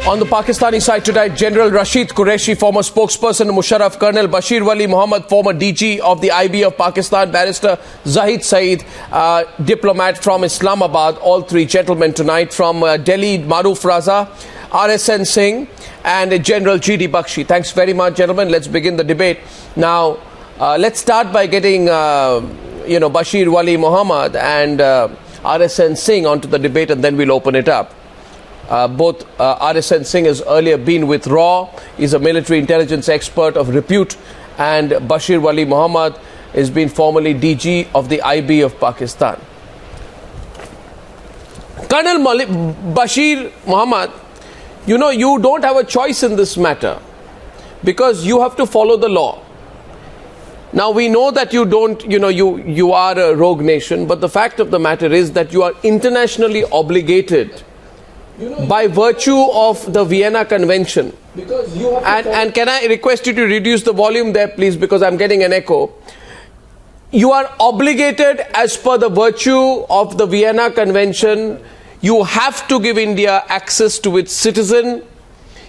On the Pakistani side tonight, General Rashid Qureshi, former spokesperson of Musharraf, Col Bashir Wali Mohammed, former DG of the IB of Pakistan, Barrister Zahid Saeed, Diplomat from Islamabad, all three gentlemen tonight. From Delhi, Maroof Raza, RSN Singh, and General G D Bakshi. Thanks very much, gentlemen. Let's begin the debate. Now, let's start by getting, Bashir Wali Mohammed and RSN Singh onto the debate, and then we'll open it up. Both RSN Singh has earlier been with RAW. He's a military intelligence expert of repute, and Bashir Wali Mohammed has been formerly DG of the IB of Pakistan. Colonel Bashir Mohammed, you don't have a choice in this matter because you have to follow the law. Now, we know that you don't, you are a rogue nation, but the fact of the matter is that you are internationally obligated by virtue of the Vienna Convention. And can I request you to reduce the volume there, please, because I'm getting an echo. You are obligated as per the virtue of the Vienna Convention. You have to give India access to its citizen.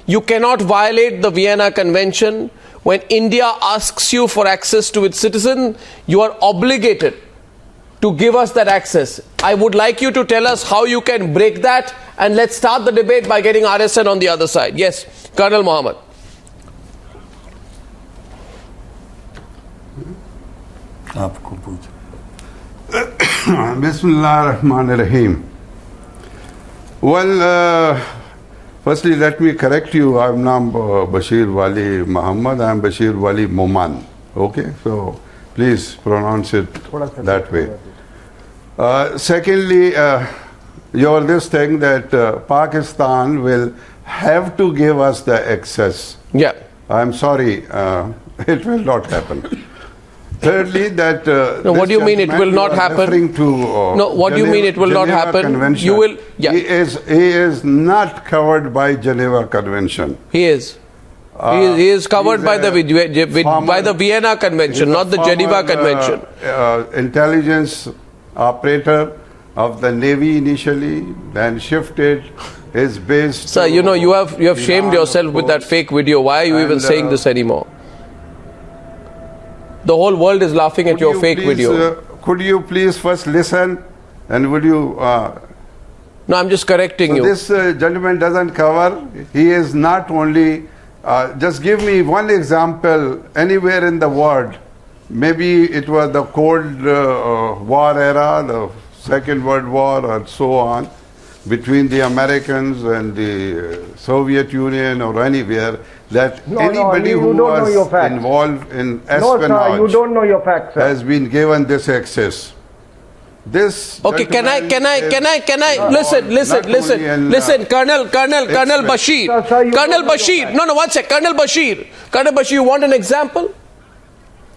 You cannot violate the Vienna Convention. When India asks you for access to its citizen, you are obligated to give us that access. I would like you to tell us how you can break that, and let's start the debate by getting RSN on the other side. Yes, Colonel Mohammed. Bismillahirrahmanirrahim. Well, firstly, let me correct you. I'm not Bashir Wali Mohammed. I'm Bashir Wali Moman. Okay, so please pronounce it that way. Secondly, you're this thing that Pakistan will have to give us the access. Yeah. I'm sorry, it will not happen. Thirdly, that no, what do you mean it will not happen? No, what do you mean it will not happen? Convention. You will. Yeah. He is not covered by Geneva Convention. He is. He is covered by the Vienna Convention, not the Geneva Convention. Intelligence operator of the Navy initially, then shifted his base. Sir, you have shamed yourself with that fake video. Why are you even saying this anymore? The whole world is laughing at your fake video. Could you please first listen, and would you? No, I'm just correcting you. This gentleman doesn't cover. He is not only. Just give me one example anywhere in the world. Maybe it was the Cold War era, the Second World War, or so on, between the Americans and the Soviet Union or anywhere, that anybody who was involved in espionage you don't know your facts, has been given this access. This okay, can I listen, Colonel Bashir. Colonel Bashir. No, one sec. Colonel Bashir, you want an example?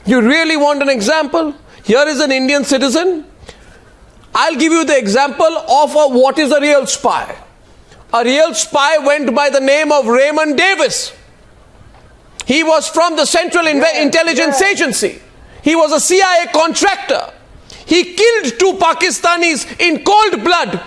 You really want an example? Here is an Indian citizen. I'll give you the example of what is a real spy. A real spy went by the name of Raymond Davis. He was from the Central Intelligence Agency. He was a CIA contractor. He killed 2 Pakistanis in cold blood.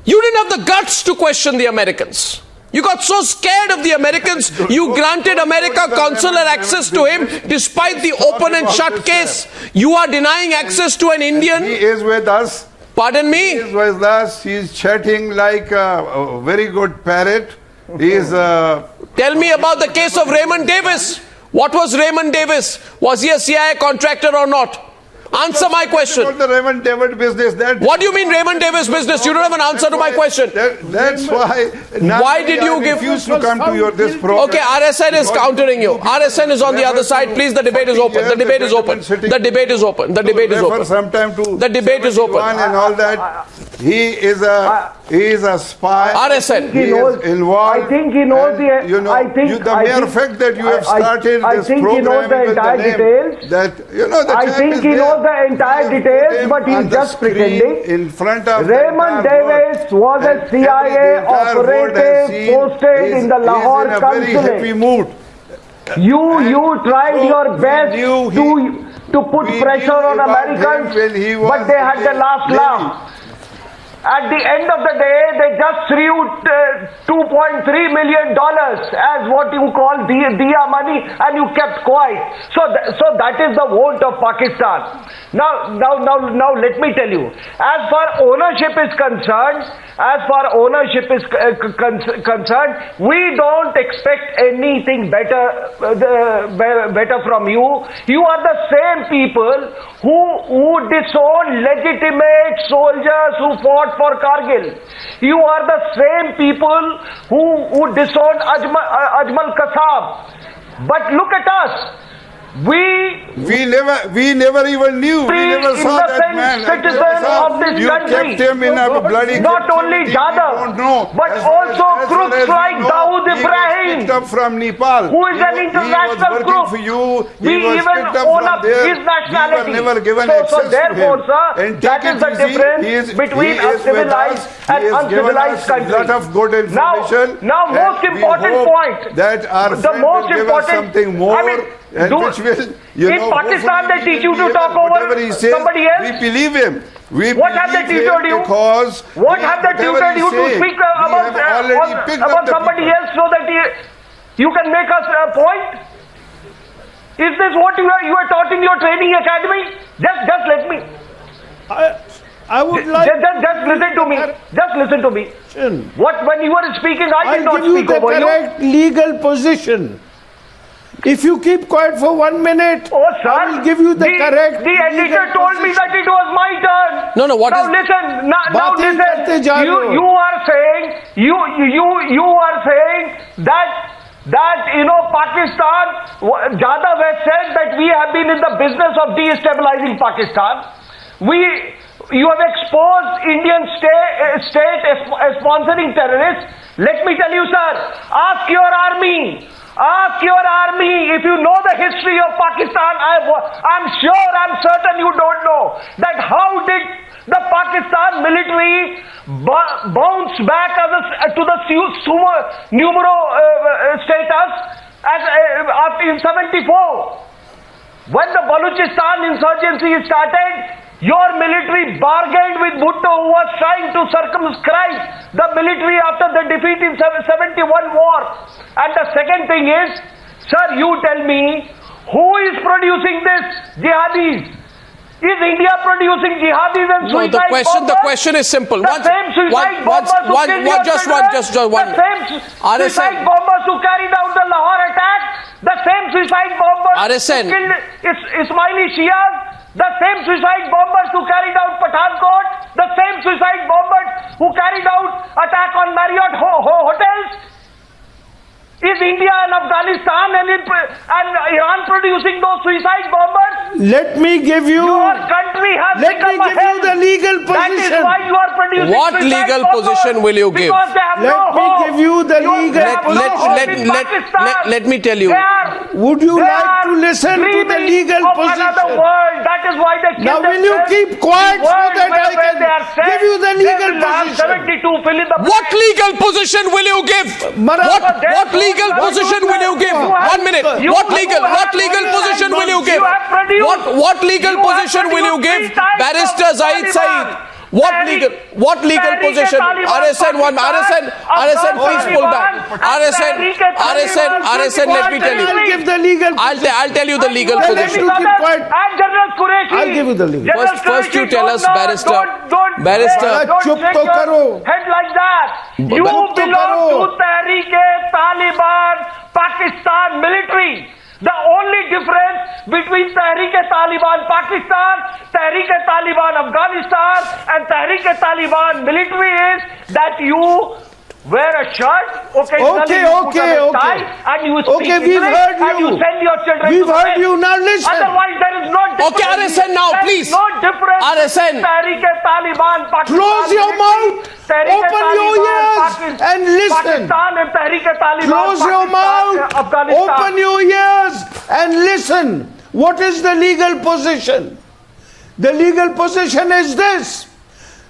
You didn't have the guts to question the Americans. You got so scared of the Americans, you granted America consular access to him despite the open and shut case. You are denying access to an Indian. He is with us. Pardon me? He is with us. He is chatting like a very good parrot. He is. Tell me about the case of Raymond Davis. What was Raymond Davis? Was he a CIA contractor or not? Answer my question. About the Raymond Davis business. What do you mean Raymond Davis business? You don't have an answer to my question. That's why. Why did you refuse to come to this program? Okay, RSN is countering you. RSN is on the other side. Please, the debate is open. The debate is open. The debate is open. The debate is open. The debate is open. And all that. He is a spy. RSN. He is involved. I think he knows the mere fact that you have started this program with the name that I think he knows the entire details, but he's just pretending. In front of Raymond Davis was a CIA operative posted in the Lahore consulate. You tried your best to put pressure on Americans, but they had the last laugh. At the end of the day, they just threw $2.3 million as what you call diya money, and you kept quiet. So that is the want of Pakistan. Now, let me tell you. As far ownership is concerned, we don't expect anything better from you. You are the same people who disown legitimate soldiers who fought for Kargil. You are the same people who disown Ajmal Kasab. But look at us. We never even knew. We never saw that man. Citizen of this you country. Kept him in a bloody not only Jadav, but also crooks like Dawood Ibrahim, up from Nepal, who is an international crook. For you. We even own up his nationality. So therefore, sir, that is the difference between a civilized and uncivilized country. Lot of good information. Now, most important point. That our the most important something more. In Pakistan, they teach you to talk over somebody else. We believe him. What have they tutored you? What have they tutored you to speak about somebody else so that you can make us a point? Is this what you are taught in your training academy? Just let me. I would like just listen to me. Just listen to me. When you were speaking, I did not speak over you. I'll give you the correct legal position. If you keep quiet for 1 minute, sir, I will give you the correct. The editor told me that it was my turn. No. Listen. Now listen. You are saying that Pakistan. Jadav has said that we have been in the business of destabilizing Pakistan. You have exposed Indian state as sponsoring terrorists. Let me tell you, sir. Ask your army. If you know the history of Pakistan. I'm certain you don't know that how did the Pakistan military bounce back to the numero status in 74. When the Balochistan insurgency started, your military bargained with Bhutto, who was trying to circumscribe the military after the defeat in 71 war. And the second thing is, sir, you tell me, who is producing this jihadis? Is India producing jihadis and suicide bombers? The question is simple. The same suicide bombers who killed your children. The same suicide bombers who carried out the Lahore attack. The same suicide bombers who killed Ismaili Shias. The same suicide bombers who carried out Pathankot, the same suicide bombers who carried out attack on Marriott hotels. Is India and Afghanistan and Iran producing those suicide bombers? Let me give you. Your country has become a hell. The legal position. That is why you are producing what legal position will you give? Because they have Let me give you the legal. Let me tell you. Would you like to listen to the legal position? Another world. That is why they now will you keep quiet so that I can give you the legal position? What legal position will you give? What legal position will you give? 1 minute. What legal position will you give? What legal position will you give? Barrister Zahid Saeed. What legal position? RSN, please pull back. RSN, let me tell you. I'll tell you the legal position. I'll give you the legal. First you tell us, Barrister. Don't shake your head like that. You belong to Tehreek-e-Taliban Pakistan military. The only difference between Tehreek-e-Taliban Pakistan, Tehreek-e-Taliban Afghanistan and Tehreek-e-Taliban military is that you wear a shirt, occasionally you put on a tie, and you speak English, and you send your children to We've heard you, now listen. Otherwise there is no difference. Okay, RSN now, please. There is no difference RSN. Tehreek-e-Taliban Pakistan. Close your mouth, open your ears and listen. Pakistan and Tehreek-e-Taliban Close your mouth, open your ears and listen. What is the legal position? The legal position is this.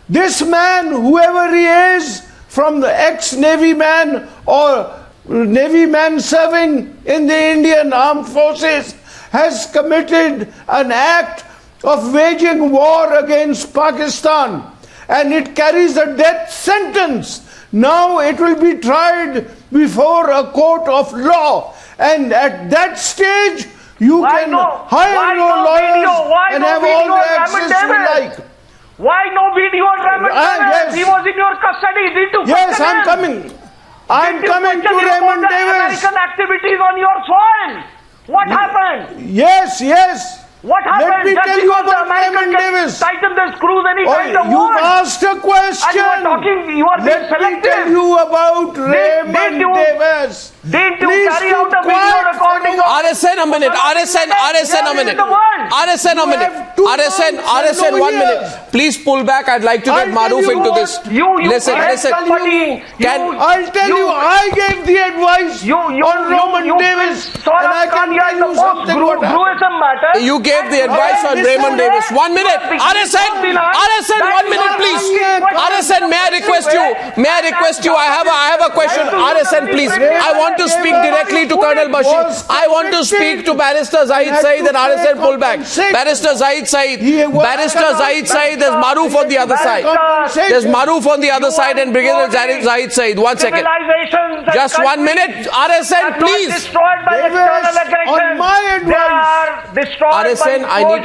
This man, whoever he is, from the ex-Navy man or Navy man serving in the Indian Armed Forces, has committed an act of waging war against Pakistan. and it carries a death sentence. Now it will be tried before a court of law, and at that stage you can hire no lawyers and have all the access you like. Why no video on Raymond Davis? Yes. He was in your custody. Did you Yes, question I'm him? coming. I'm coming to Raymond Davis. American activities on your soil. What happened? Yes, yes. What happened? Let me Just tell you because the about American Raymond can Davis. tighten the screws anytime they You've want. asked a question. And you are being Let me selective. tell you about Raymond Davis. Didn't you Please carry keep out a video quiet recording of RSN a minute. RSN a minute. RSN a minute. RSN 1 minute. Please pull back. I'd like to get Maroof into this. Listen. I'll tell you, I gave the advice on Raymond Davis, and I can tell you something. You gave the advice on Raymond Davis. 1 minute. RSN 1 minute, please. RSN, may I request you? I have a question. RSN, please. I want to speak directly to Col Bashir. I want to speak to Barrister Zahid Saeed and RSN pull back. Barrister Zahid Saeed. There's Maroof on the other side. There's Maroof on the other side and Brigadier Zahid Saeed. 1 second. Just 1 minute. RSN, please. On my advice. RSN, I need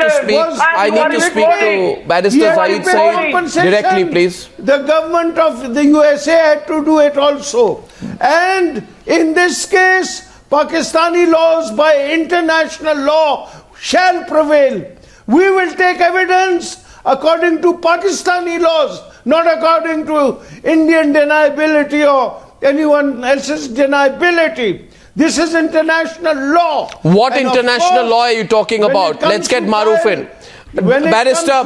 to speak to Barrister Zahid Saeed directly, please. The government of the USA had to do it also. And in this case, Pakistani laws by international law shall prevail. We will take evidence according to Pakistani laws, not according to Indian deniability or anyone else's deniability. This is international law. What international law are you talking about? Let's get Maroof in. Barrister,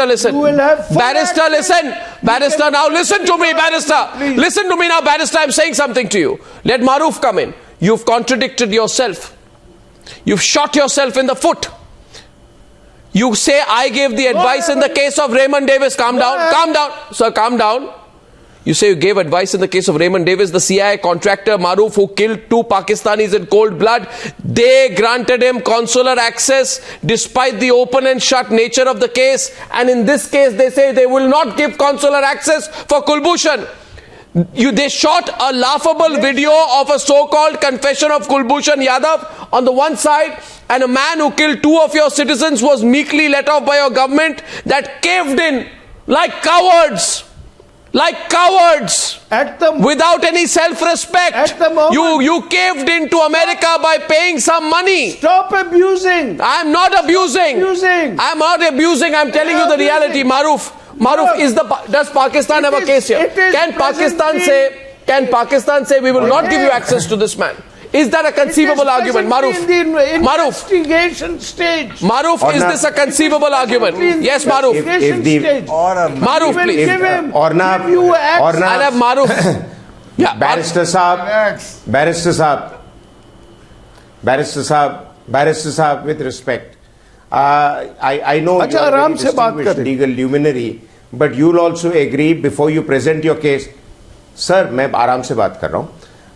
listen. Barrister, now listen to me, Barrister. Listen to me now, Barrister. I'm saying something to you. Let Maroof come in. You've contradicted yourself. You've shot yourself in the foot. You say I gave the advice in the case of Raymond Davis. Calm down. Sir, calm down. You say you gave advice in the case of Raymond Davis, the CIA contractor Maroof, who killed 2 Pakistanis in cold blood. They granted him consular access despite the open and shut nature of the case. And in this case, they say they will not give consular access for Kulbhushan. They shot a laughable video of a so-called confession of Kulbhushan Jadav on the one side, and a man who killed 2 of your citizens was meekly let off by your government that caved in like cowards. Without any self-respect. You caved into America by paying some money. Stop abusing. I'm not abusing. I'm telling you the reality. Maroof, does Pakistan have a case here? Can Pakistan say we will not give you access to this man? Is that a conceivable argument? Maroof, investigation stage. Maroof, is this a conceivable argument? Yes, Maroof. Maroof, please. I'll have Maroof. Yeah, Barrister Saab, with respect, I know you are a distinguished legal luminary, but you'll also agree before you present your case. Sir, मैं आराम से बात कर रहा हूँ.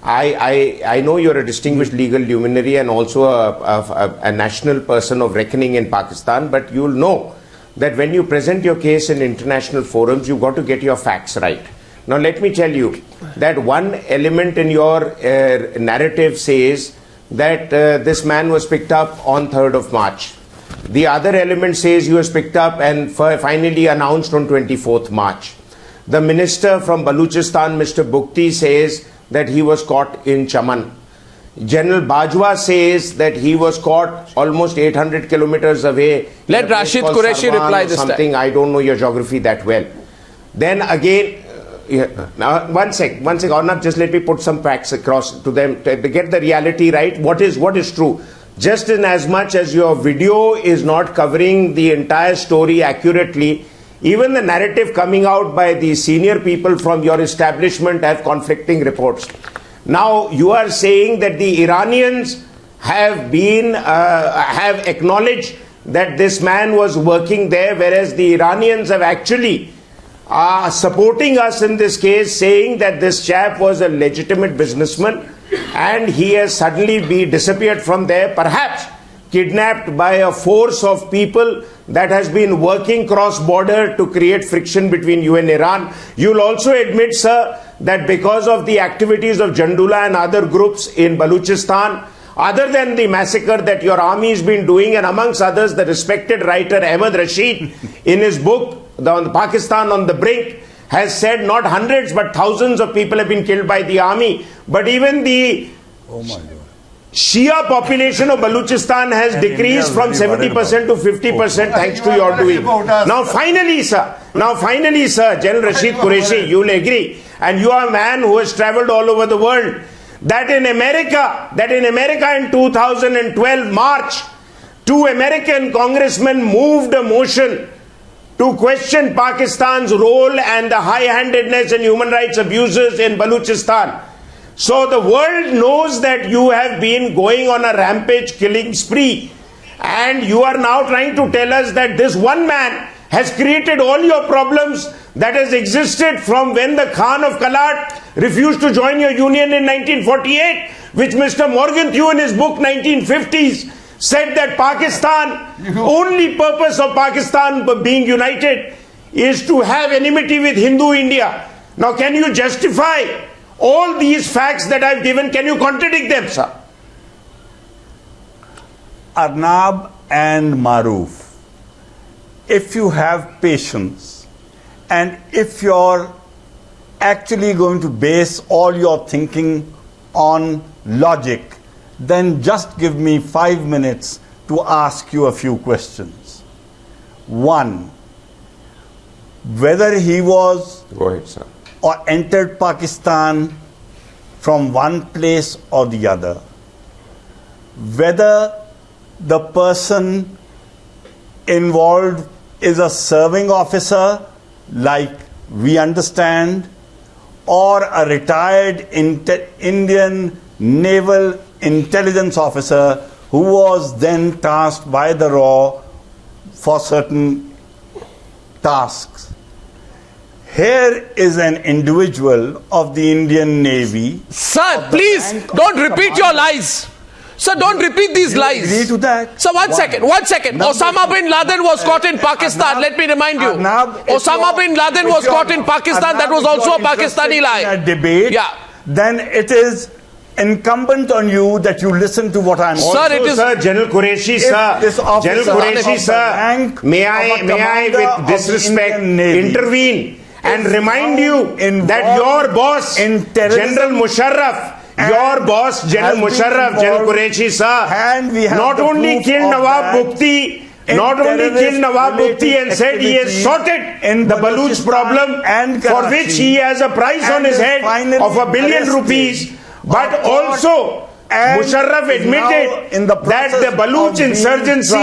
I know you're a distinguished legal luminary and also a national person of reckoning in Pakistan, but you'll know that when you present your case in international forums, you've got to get your facts right. Now, let me tell you that one element in your narrative says that this man was picked up on 3rd of March. The other element says he was picked up and finally announced on 24th March. The minister from Baluchistan, Mr. Bukti, says that he was caught in Chaman. General Bajwa says that he was caught almost 800 kilometers away. Let Rashid Qureshi reply this time. I don't know your geography that well. Then again, now one sec, Arnab, just let me put some facts across to them to get the reality right. What is true? Just in as much as your video is not covering the entire story accurately, even the narrative coming out by the senior people from your establishment have conflicting reports. Now, you are saying that the Iranians have acknowledged that this man was working there, whereas the Iranians have actually supporting us in this case, saying that this chap was a legitimate businessman and he has suddenly disappeared from there, perhaps kidnapped by a force of people that has been working cross-border to create friction between you and Iran. You'll also admit, sir, that because of the activities of Jandula and other groups in Balochistan, other than the massacre that your army has been doing, and amongst others, the respected writer Ahmed Rashid, in his book, Pakistan on the Brink, has said not hundreds but thousands of people have been killed by the army. But even the Shia population of Balochistan has decreased from 70% to 50% thanks to your doing. Now finally, sir, General Rashid Qureshi, you will agree, and you are a man who has travelled all over the world, that in America in 2012 March, 2 American congressmen moved a motion to question Pakistan's role and the high-handedness and human rights abuses in Balochistan. So the world knows that you have been going on a rampage killing spree, and you are now trying to tell us that this one man has created all your problems that has existed from when the Khan of Kalat refused to join your union in 1948, which Mr. Morgenthau in his book 1950s said that Pakistan, only purpose of Pakistan being united is to have enmity with Hindu India. Now can you justify all these facts that I've given? Can you contradict them, sir? Arnab and Maroof, if you have patience and if you're actually going to base all your thinking on logic, then just give me 5 minutes to ask you a few questions. One, whether he was Go ahead, sir. or entered Pakistan from one place or the other, whether the person involved is a serving officer like we understand, or a retired Indian naval intelligence officer who was then tasked by the RAW for certain tasks. Here is an individual of the Indian Navy. Sir, please don't repeat your lies. Sir, don't repeat these lies. Agree to that? Sir, one second. Osama bin Laden was caught in Pakistan. Let me remind you. Osama bin Laden was caught in Pakistan. That was also a Pakistani lie. In a debate, yeah. Then it is incumbent on you that you listen to what I'm saying. Sir, it is... Sir, General Qureshi, sir, may I with disrespect intervene and remind you that your boss, General Musharraf, General Musharraf, General Qureshi, sir, not only killed Nawab Bukti, and said he has sorted the Baluch problem, for which he has a price on his head of $1 billion rupees, but also Musharraf admitted that the Baluch insurgency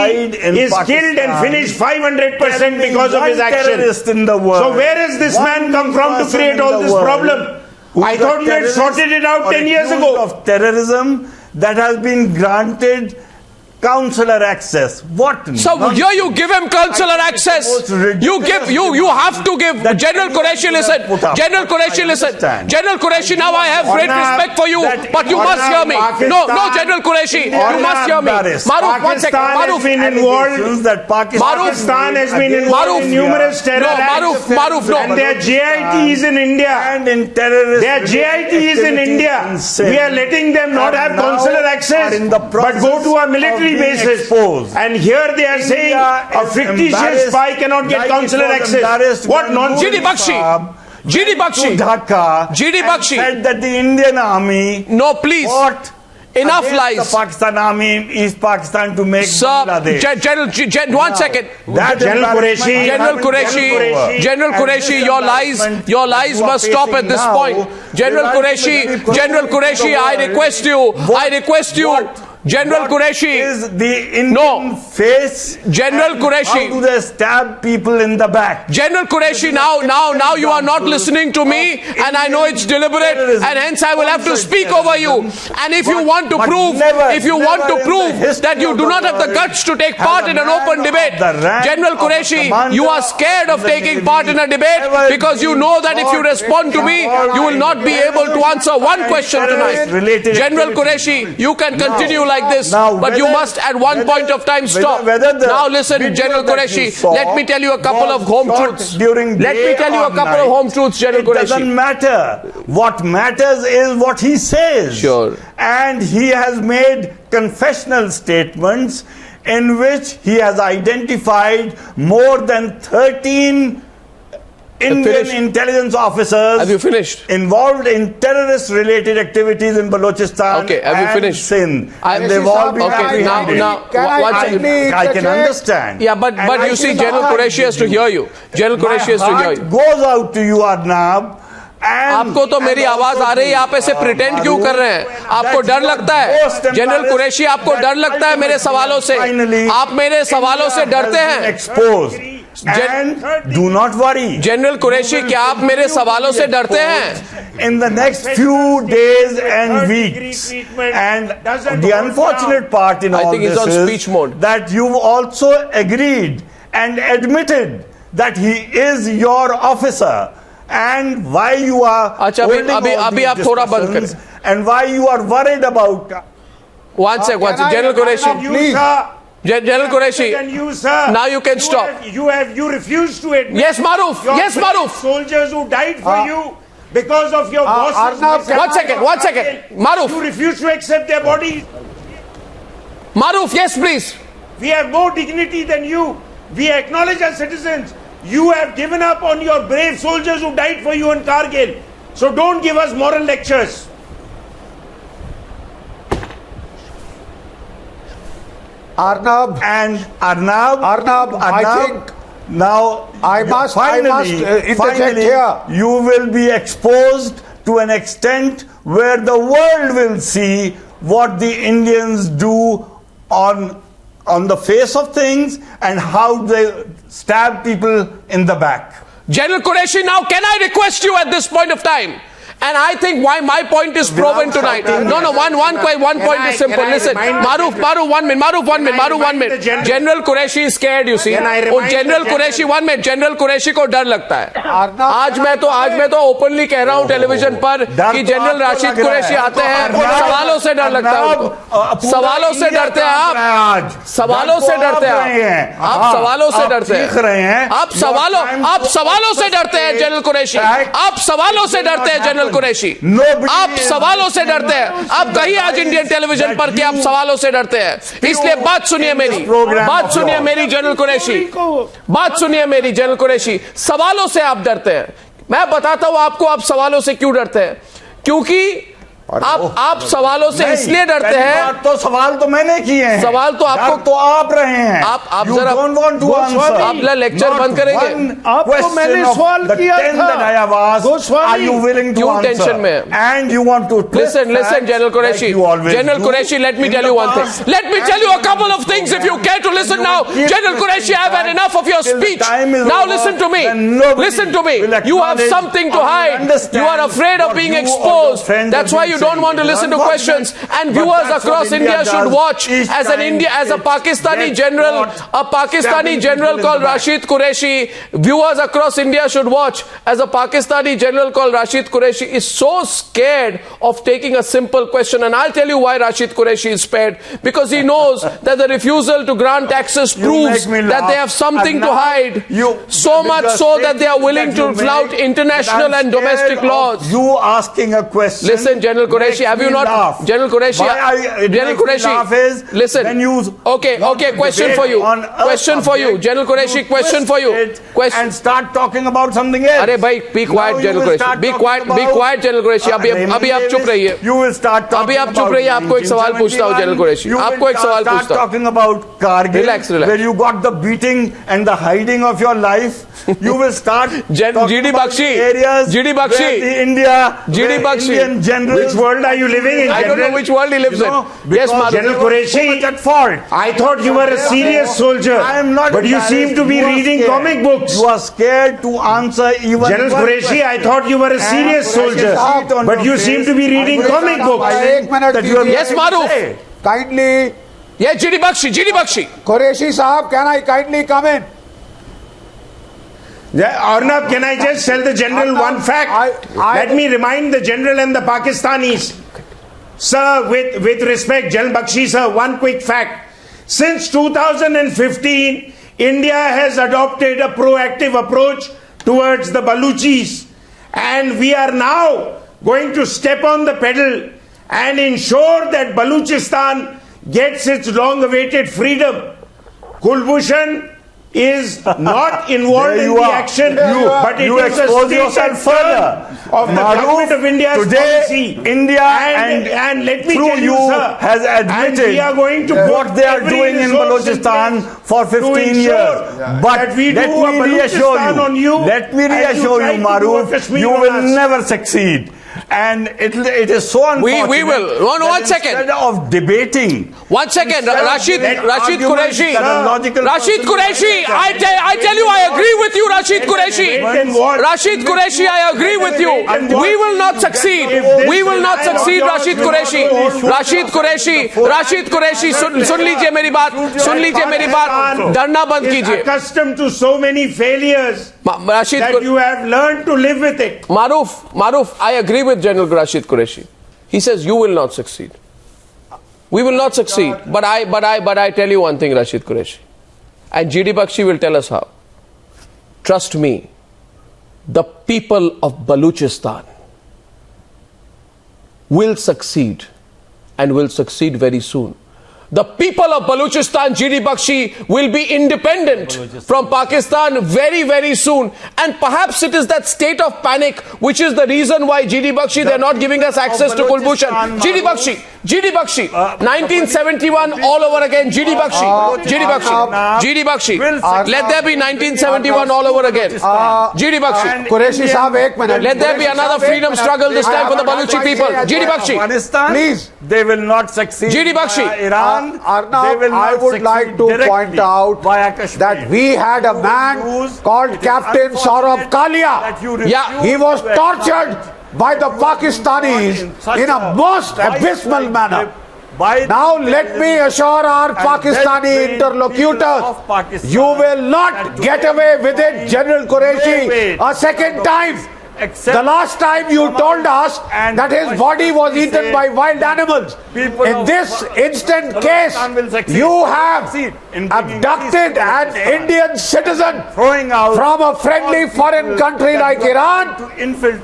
is killed and finished 500% because of his action. So where has this man come from to create all this problem? I thought you had sorted it out 10 years ago. Of terrorism that has been granted consular access. What? So here you give him consular access. You have to give. General Qureshi, listen. General Qureshi, listen. General Qureshi, now I have great respect for you, but you must hear me. No, General Qureshi, you must hear me. Maroof, one second. Maroof, Pakistan has been involved in numerous terror acts. Maroof, no. And there are JITs in India. And in terrorist. There are JITs in India. We are letting them not have consular access, but go to a military basis, and here they are saying a fictitious spy cannot get consular access. What nonsense! G D Bakshi said that the Indian army fought enough lies. The Pakistan army in East Pakistan to make Bangladesh. One second. General Qureshi, your lies must stop at this point. General Qureshi, I request you. General Qureshi is the Indian face. General Qureshi, how do they stab people in the back? General Qureshi, now you are not listening to me, and I know it's deliberate, and hence I will have to speak over you. And if you want to prove that you do not have the guts to take part in an open debate, General Qureshi, you are scared of taking part in a debate because you know that if you respond to me, you will not be able to answer one question tonight. General Qureshi, you can continue like this, but you must at one point of time stop. Now listen, General Qureshi, let me tell you a couple of home truths. Let me tell you a couple of home truths, General Qureshi. It doesn't matter. What matters is what he says. Sure. And he has made confessional statements in which he has identified more than 13 Indian intelligence officers. Have you finished? Involved in terrorist-related activities in Balochistan. Okay, have you finished? Sindh. And they've all been apprehended. I can understand. Yeah, but you see, General Qureshi has to hear you. General Qureshi has to hear you. Goes out to you, Arnab. आपको तो मेरी आवाज आ रही है, आप ऐसे pretend क्यों कर रहे हैं? आपको डर लगता है? जनरल कुरैशी, आपको डर लगता है मेरे सवालों से? आप मेरे सवालों से डरते हैं? Do not worry. General Qureshi, क्या आप मेरे सवालों से डरते हैं? In the next few days and weeks, and the unfortunate part in all this is that you've also agreed and admitted that he is your officer. And why you are holding all these discussions and why you are worried about. One sec, General Qureshi, please. General Qureshi, now you can stop. You refuse to admit. Yes, Maroof. Yes, Maroof. Soldiers who died for you because of your bosses. One second. Maroof. You refuse to accept their bodies. Maroof, yes, please. We have more dignity than you. We acknowledge as citizens. You have given up on your brave soldiers who died for you in Kargil. So don't give us moral lectures. Arnab, I think now I must interject here. You will be exposed to an extent where the world will see what the Indians do on the face of things and how they stab people in the back. General Qureshi, now can I request you at this point of time? And I think why my point is proven tonight. No, one point is simple. Listen, Maroof, 1 minute. General Qureshi is scared, you see. General Qureshi, 1 minute. General Qureshi को डर लगता है. आज मैं तो openly कह रहा हूँ टेलीविजन पर कि जनरल राशिद कुरैशी आते हैं, सवालों से डर लगता है उनको. सवालों से डरते हैं आप. सवालों से डरते हैं आप. सवालों से डरते हैं. आप सवालों से डरते हैं जनरल कुरैशी. आप सवालों से डरते हैं जनरल कुरैशी. आप सवालों से डरते हैं. आप कहिए आज इंडियन टेलीविजन पर कि आप सवालों से डरते हैं. इसलिए बात सुनिए मेरी जनरल कुरैशी. बात सुनिए मेरी जनरल कुरैशी. सवालों से आप डरते हैं. मैं बताता हूं आपको आप सवालों से क्यों डरते हैं. क्योंकि आप सवालों से इसलिए डरते हैं. तो सवाल तो मैंने किए हैं. सवाल तो आपको तो आप रहे हैं. आप जरा आप लेक्चर बंद करेंगे. आपको मैंने सवाल किया था. Are you willing to answer? Tension में and you want to listen General Qureshi. Let me tell you one thing. Let me tell you a couple of things if you care to listen now. General Qureshi, I have had enough of your speech. Now listen to me. You have something to hide. You are afraid of being exposed. That's why you don't want to listen to questions. And viewers across India should watch as a Pakistani general called Rashid Qureshi. Viewers across India should watch as a Pakistani general called Rashid Qureshi is so scared of taking a simple question. And I'll tell you why Rashid Qureshi is scared. Because he knows that the refusal to grant access proves that they have something to hide. So much so that they are willing to flout international and domestic laws. You asking a question. Listen, General Qureshi, have you not? General Qureshi, listen. Okay, question for you. General Qureshi, question for you. And start talking about something else. अरे भाई, be quiet, General Qureshi. Be quiet, General Qureshi. अभी आप चुप रहिए. You will start talking. अभी आप चुप रहिए. आपको एक सवाल पूछता हूँ, General Qureshi. आपको एक सवाल पूछता हूँ. Start talking about Kargil, relax. Where you got the beating and the hiding of your life. You will start G D Bakshi. Indian general. Which world are you living in? I don't know which world he lives in. Yes, General Qureshi, at fault. I thought you were a serious soldier. I am not. But you seem to be reading comic books. You are scared to answer even. General Qureshi, I thought you were a serious soldier. But you seem to be reading comic books. Yes, Maroof. Kindly. Yes, G D Bakshi. Qureshi Sahab, can I kindly come in? Arnab, can I just tell the general one fact? Let me remind the general and the Pakistanis. Sir, with respect, G D Bakshi, sir, one quick fact. Since 2015, India has adopted a proactive approach towards the Baluchis, and we are now going to step on the pedal and ensure that Baluchistan gets its long-awaited freedom. Kulbhushan is not involved in the action, but it is a stated further of the government of India's policy. India and let me tell you, sir, has admitted we are going to what they are doing in Balochistan for 15 years. But let me reassure you, Maroof, you will never succeed. And it is so unfortunate. We will. One second. Instead of debating. One second. Rashid Qureshi. Rashid Qureshi. I tell you, I agree with you, Rashid Qureshi. Rashid Qureshi, I agree with you. We will not succeed. We will not succeed, Rashid Qureshi. Rashid Qureshi, सुन लीजिए मेरी बात. डरना बंद कीजिए. Accustomed to so many failures that you have learned to live with it. Maroof, I agree with General Rashid Qureshi. He says you will not succeed. We will not succeed. But I tell you one thing, Rashid Qureshi, and G D Bakshi will tell us how. Trust me, the people of Baluchistan will succeed, and will succeed very soon. The people of Baluchistan, G D Bakshi, will be independent from Pakistan very, very soon. And perhaps it is that state of panic which is the reason why G D Bakshi, they're not giving us access to Kulbhushan. G D Bakshi, 1971 all over again. G D Bakshi. Let there be 1971 all over again. G D Bakshi. Qureshi Sahab, ek minute. Let there be another freedom struggle this time for the Baluchi people. G D Bakshi. Please. They will not succeed. G D Bakshi. Iran. Arnab, I would like to point out that we had a man called Captain Saurabh Kalia. Yeah. He was tortured by the Pakistanis in a most abysmal manner. Now let me assure our Pakistani interlocutors, you will not get away with it, General Qureshi, a second time. The last time you told us that his body was eaten by wild animals. In this instant case, you have abducted an Indian citizen from a friendly foreign country like Iran.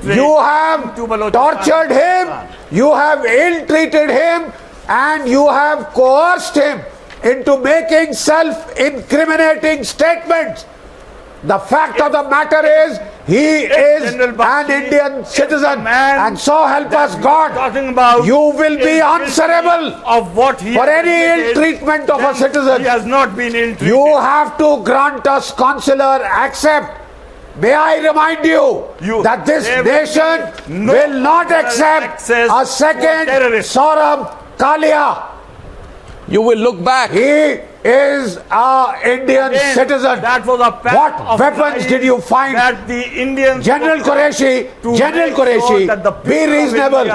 You have tortured him, you have ill-treated him, and you have coerced him into making self-incriminating statements. The fact of the matter is, he is an Indian citizen, and so help us God, you will be answerable for any ill-treatment of a citizen. He has not been ill-treated. You have to grant us consular accept. May I remind you that this nation will not accept a second Saurabh Kalia. You will look back. He is an Indian citizen. That was a fact. What weapons did you find? That the Indians General Qureshi, be reasonable.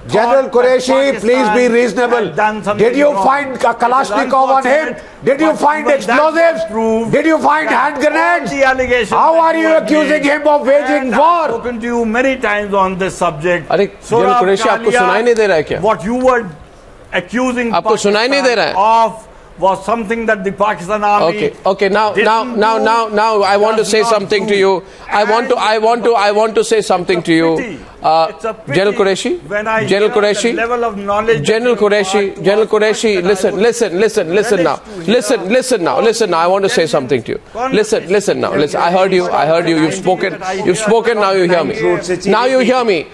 General Qureshi, please be reasonable. Did you find a Kalashnikov on him? Did you find explosives? Did you find hand grenades? How are you accusing him of waging war? I've spoken to you many times on this subject. General Qureshi, आपको सुनाई नहीं दे रहा है क्या? What you were accusing आपको सुनाई नहीं दे रहा है? Of was something that the Pakistan army. Okay. Now, I want to say something to you. I want to say something to you. General Qureshi, listen now. I want to say something to you. Listen now. I heard you. You've spoken. Now you hear me.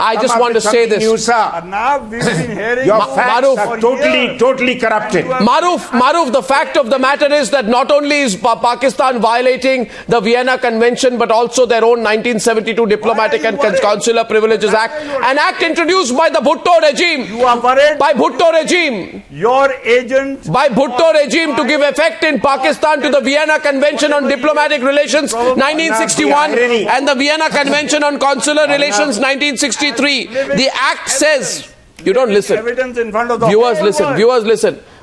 I just want to say this. Now we've been hearing your facts are totally corrupted. Maroof, the fact of the matter is that not only is Pakistan violating the Vienna Convention, but also their own 1972 Diplomatic and Consular Privileges Act, an act introduced by the Bhutto regime. You are worried? By Bhutto regime. Your agent. By Bhutto regime to give effect in Pakistan to the Vienna Convention on Diplomatic Relations 1961 and the Vienna Convention on Consular Relations 1963. The act says, you don't listen. Viewers listen.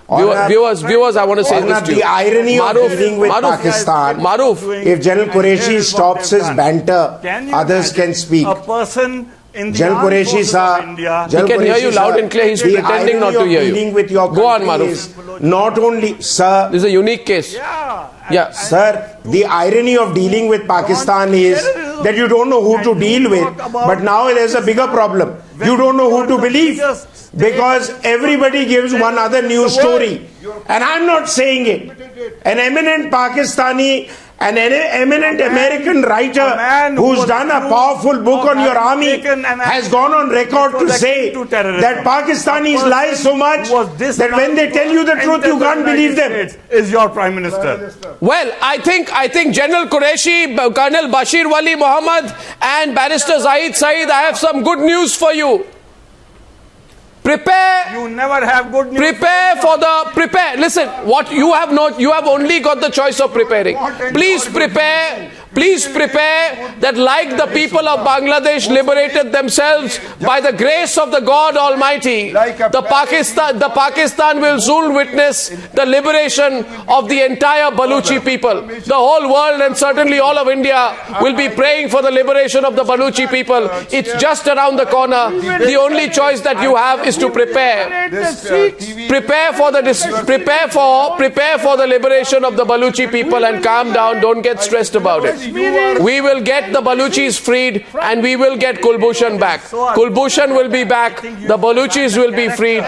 Viewers, I want to say this to you. The irony of dealing with Pakistan, if General Qureshi stops his banter, others can speak. A person Jal Qureshi Saab, he can hear you loud and clear. He's pretending not to hear you. With your Go on, Maroof. Not only, sir. This is a unique case. Yeah. Sir, the irony of dealing with Pakistan is that you don't know who to deal with. But now there's a bigger problem. You don't know who to believe. Because everybody gives one other news story. And I'm not saying it. An eminent Pakistani, an eminent American writer who's done a powerful book on your army has gone on record to say that Pakistanis lie so much that when they tell you the truth, you can't believe them. Is your Prime Minister. Well, I think General Qureshi, Colonel Bashir Wali Mohammed and Barrister Zahid Saeed, I have some good news for you. Prepare. You never have good news. Prepare. Listen, what you have not, you have only got the choice of preparing. Please prepare that like the people of Bangladesh liberated themselves by the grace of the God Almighty, the Pakistan will soon witness the liberation of the entire Baluchi people. The whole world and certainly all of India will be praying for the liberation of the Baluchi people. It's just around the corner. The only choice that you have is to prepare. Prepare for the liberation of the Baluchi people and calm down. Don't get stressed about it. We will get the Baluchis freed and we will get Kulbhushan back. Kulbhushan will be back. The Baluchis will be freed.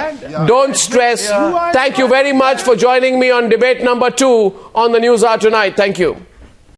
Don't stress. Thank you very much for joining me on debate number 2 on the Newshour tonight. Thank you.